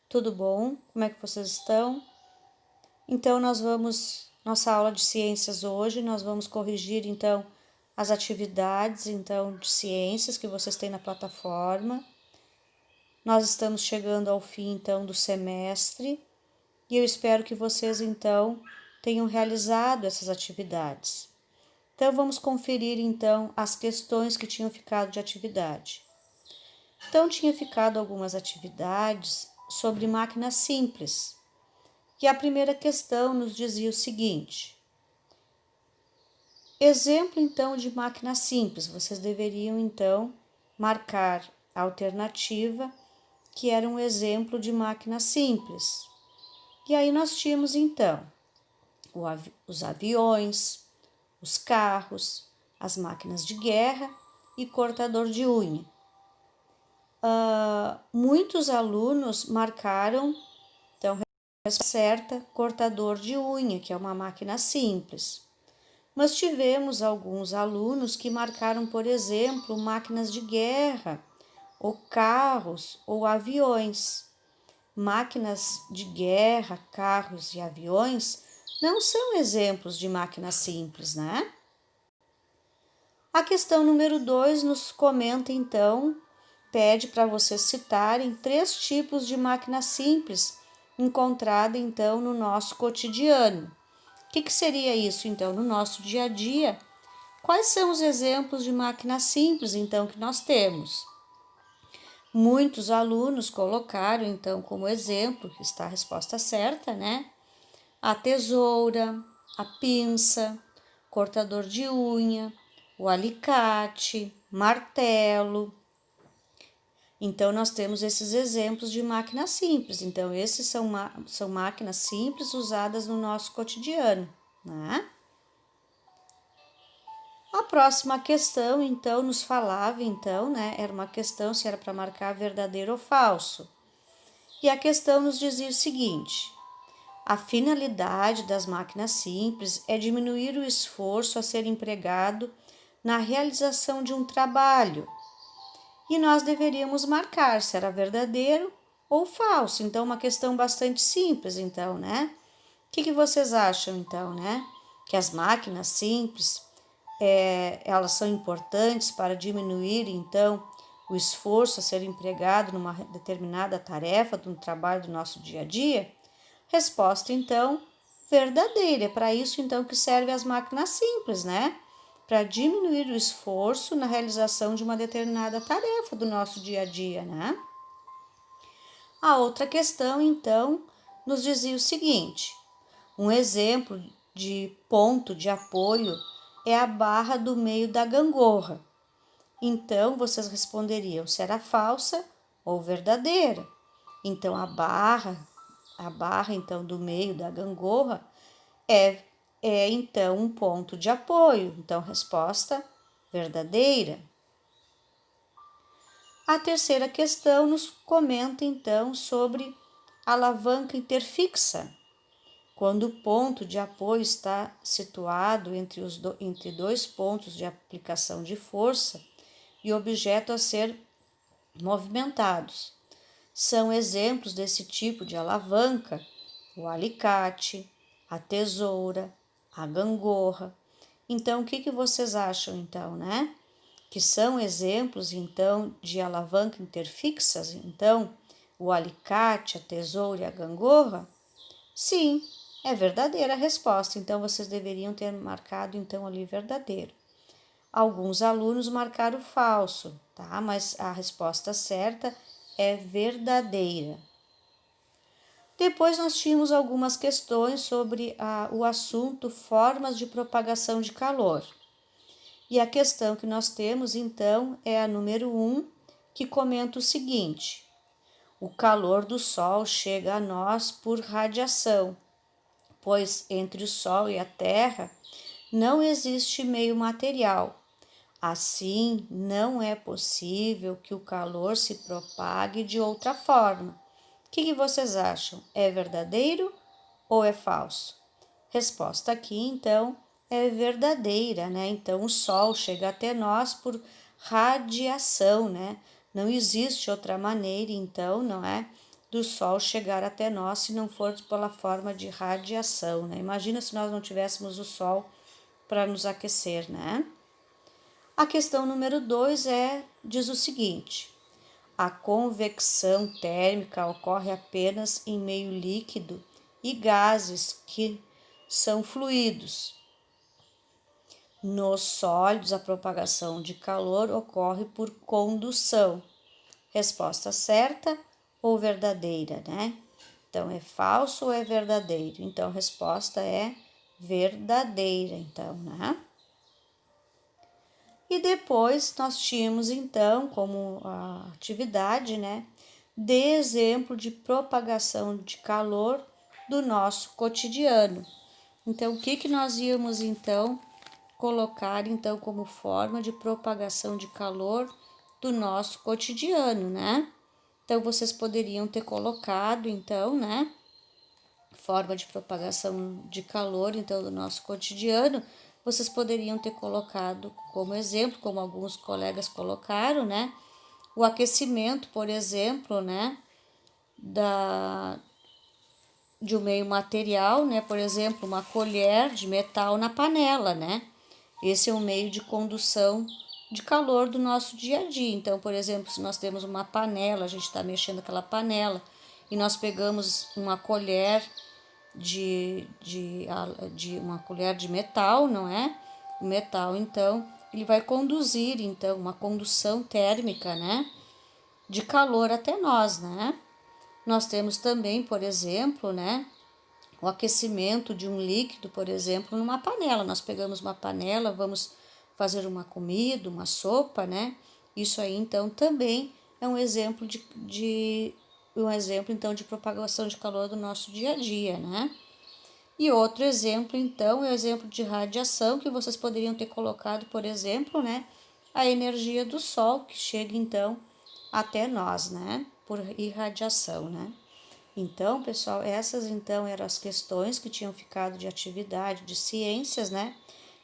Tudo bom? Como é que vocês estão? Então, nossa aula de ciências hoje, nós vamos corrigir, então, as atividades, então, de ciências que vocês têm na plataforma. Nós estamos chegando ao fim, então, do semestre e eu espero que vocês, então, tenham realizado essas atividades. Então, vamos conferir, então, as questões que tinham ficado de atividade. Então, tinha ficado algumas atividades sobre máquinas simples. E a primeira questão nos dizia o seguinte: exemplo então de máquina simples. Vocês deveriam então marcar a alternativa que era um exemplo de máquina simples. E aí nós tínhamos então os aviões, os carros, as máquinas de guerra e cortador de unha. Muitos alunos marcaram, então, certa, cortador de unha, que é uma máquina simples. Mas tivemos alguns alunos que marcaram, por exemplo, máquinas de guerra, ou carros, ou aviões. Máquinas de guerra, carros e aviões não são exemplos de máquinas simples, né? A questão número 2 nos comenta, então, pede para vocês citarem 3 tipos de máquina simples encontrada, então, no nosso cotidiano. O que seria isso, então, no nosso dia a dia? Quais são os exemplos de máquinas simples, então, que nós temos? Muitos alunos colocaram, então, como exemplo, que está a resposta certa, né? A tesoura, a pinça, cortador de unha, o alicate, martelo. Então, nós temos esses exemplos de máquinas simples. Então, esses são máquinas simples usadas no nosso cotidiano, né? A próxima questão, então, nos falava, então, né? Era uma questão se era para marcar verdadeiro ou falso. E a questão nos dizia o seguinte: a finalidade das máquinas simples é diminuir o esforço a ser empregado na realização de um trabalho. E nós deveríamos marcar se era verdadeiro ou falso. Então, uma questão bastante simples, então, né? O que vocês acham, então, né? Que as máquinas simples, elas são importantes para diminuir, então, o esforço a ser empregado numa determinada tarefa, no trabalho do nosso dia a dia? Resposta, então, verdadeira. É para isso, então, que servem as máquinas simples, né? Para diminuir o esforço na realização de uma determinada tarefa do nosso dia a dia, né? A outra questão, então, nos dizia o seguinte: um exemplo de ponto de apoio é a barra do meio da gangorra. Então, vocês responderiam se era falsa ou verdadeira. Então, a barra então do meio da gangorra é então um ponto de apoio. Então, resposta verdadeira. A terceira questão nos comenta então sobre a alavanca interfixa. Quando o ponto de apoio está situado entre 2 pontos de aplicação de força e o objeto a ser movimentados. São exemplos desse tipo de alavanca o alicate, a tesoura, a gangorra. Então, o que vocês acham, então, né? Que são exemplos, então, de alavanca interfixas? Então, o alicate, a tesoura e a gangorra? Sim, é verdadeira a resposta. Então, vocês deveriam ter marcado, então, ali verdadeiro. Alguns alunos marcaram falso, tá? Mas a resposta certa é verdadeira. Depois nós tínhamos algumas questões sobre o assunto formas de propagação de calor. E a questão que nós temos, então, é a número 1, que comenta o seguinte: o calor do Sol chega a nós por radiação, pois entre o Sol e a Terra não existe meio material. Assim, não é possível que o calor se propague de outra forma. O que vocês acham? É verdadeiro ou é falso? Resposta aqui, então, é verdadeira, né? Então, o Sol chega até nós por radiação, né? Não existe outra maneira, então, não é? do Sol chegar até nós se não for pela forma de radiação, né? Imagina se nós não tivéssemos o Sol para nos aquecer, né? A questão número 2 diz o seguinte: a convecção térmica ocorre apenas em meio líquido e gases que são fluidos. Nos sólidos, a propagação de calor ocorre por condução. Resposta certa ou verdadeira, né? Então, é falso ou é verdadeiro? Então, a resposta é verdadeira, então, né? E depois nós tínhamos, então, como a atividade, né? Dê exemplo de propagação de calor do nosso cotidiano. Então, o que nós íamos, então, colocar, então, como forma de propagação de calor do nosso cotidiano, né? Então, vocês poderiam ter colocado, então, né? Forma de propagação de calor, então, do nosso cotidiano, vocês poderiam ter colocado como exemplo, como alguns colegas colocaram, né? O aquecimento, por exemplo, né? De um meio material, né? Por exemplo, uma colher de metal na panela, né? Esse é um meio de condução de calor do nosso dia a dia. Então, por exemplo, se nós temos uma panela, a gente está mexendo aquela panela e nós pegamos uma colher de uma colher de metal, não é? O metal, então, ele vai conduzir, então, uma condução térmica, né? De calor até nós, né? Nós temos também, por exemplo, né? O aquecimento de um líquido, por exemplo, numa panela. Nós pegamos uma panela, vamos fazer uma comida, uma sopa, né? Isso aí, então, também é um exemplo então de propagação de calor do nosso dia a dia, né? E outro exemplo, então, é o exemplo de radiação que vocês poderiam ter colocado, por exemplo, né? A energia do Sol que chega, então, até nós, né? Por irradiação, né? Então, pessoal, essas então eram as questões que tinham ficado de atividade de ciências, né?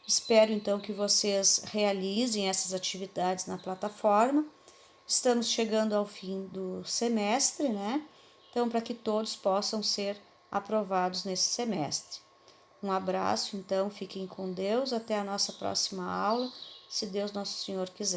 Espero então que vocês realizem essas atividades na plataforma. Estamos chegando ao fim do semestre, né? Então, para que todos possam ser aprovados nesse semestre. Um abraço, então, fiquem com Deus, até a nossa próxima aula, se Deus Nosso Senhor quiser.